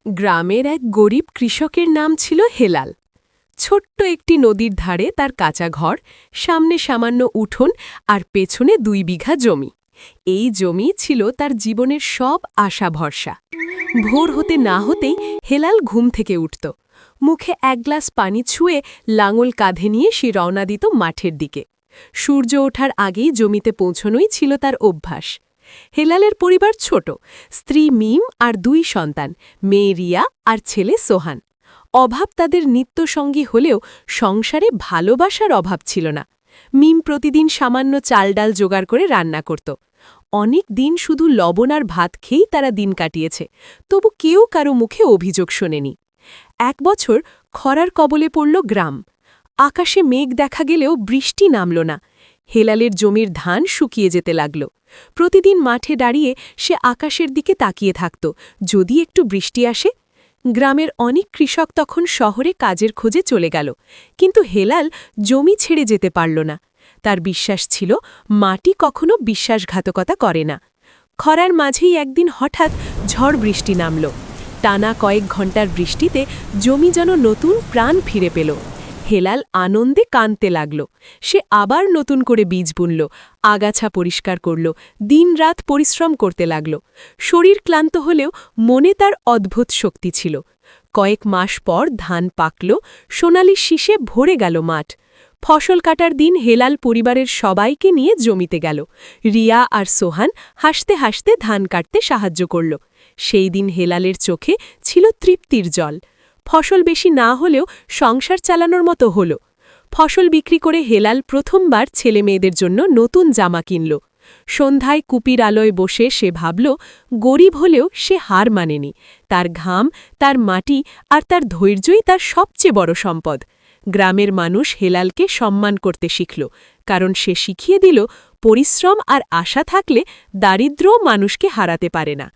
গ্রামের এক গরিব কৃষকের নাম ছিল হেলাল। ছোট্ট একটি নদীর ধারে তার কাঁচা ঘর, সামনে সামান্য উঠোন আর পেছনে 2 বিঘা জমি। এই জমি ছিল তার জীবনের সব আশা ভরসা। ভোর হতে না হতেই হেলাল ঘুম থেকে উঠত। মুখে 1 গ্লাস পানি ছুঁয়ে লাঙল কাঁধে নিয়ে সে রওনা দিত মাঠের দিকে। সূর্য ওঠার আগেই জমিতে পৌঁছনোই ছিল তার অভ্যাস। হেলালের পরিবার ছোট, স্ত্রী মিম আর 2 সন্তান, মেয়ে রিয়া আর ছেলে সোহান। অভাব তাদের নিত্যসঙ্গী হলেও সংসারে ভালোবাসার অভাব ছিল না। মিম প্রতিদিন সামান্য চাল ডাল জোগাড় করে রান্না করত। অনেক দিন শুধু লবণ আর ভাত খেয়েই তারা দিন কাটিয়েছে, তবু কেউ কারো মুখে অভিযোগ শোনেনি। 1 বছর খরার কবলে পড়ল গ্রাম। আকাশে মেঘ দেখা গেলেও বৃষ্টি নামল না। হেলালের জমির ধান শুকিয়ে যেতে লাগল। প্রতিদিন মাঠে দাঁড়িয়ে সে আকাশের দিকে তাকিয়ে থাকত, যদি একটু বৃষ্টি আসে। গ্রামের অনেক কৃষক তখন শহরে কাজের খোঁজে চলে গেল, কিন্তু হেলাল জমি ছেড়ে যেতে পারল না। তার বিশ্বাস ছিল মাটি কখনো বিশ্বাসঘাতকতা করে না। খরার মাঝেই একদিন হঠাৎ ঝড় বৃষ্টি নামল। টানা কয়েক ঘণ্টার বৃষ্টিতে জমি যেন নতুন প্রাণ ফিরে পেল। হেলাল আনন্দে কাঁদতে লাগল। সে আবার নতুন করে বীজ বুনল, আগাছা পরিষ্কার করল, দিনরাত পরিশ্রম করতে লাগল। শরীর ক্লান্ত হলেও মনে তার অদ্ভুত শক্তি ছিল। কয়েক মাস পর ধান পাকল, সোনালি শীষে ভরে গেল মাঠ। ফসল কাটার দিন হেলাল পরিবারের সবাইকে নিয়ে জমিতে গেল। রিয়া আর সোহান হাসতে হাসতে ধান কাটতে সাহায্য করল। সেই দিন হেলালের চোখে ছিল তৃপ্তির জল। ফসল বেশি না হলেও সংসার চালানোর মতো হল। ফসল বিক্রি করে হেলাল প্রথমবার ছেলে মেয়েদের জন্য নতুন জামা কিনল। সন্ধ্যায় কুপির আলোয় বসে সে ভাবল, গরিব হলেও সে হার মানেনি। তার ঘাম, তার মাটি আর তার ধৈর্যই তার সবচেয়ে বড় সম্পদ। গ্রামের মানুষ হেলালকে সম্মান করতে শিখল, কারণ সে শিখিয়ে দিল পরিশ্রম আর আশা থাকলে দারিদ্র্যও মানুষকে হারাতে পারে না।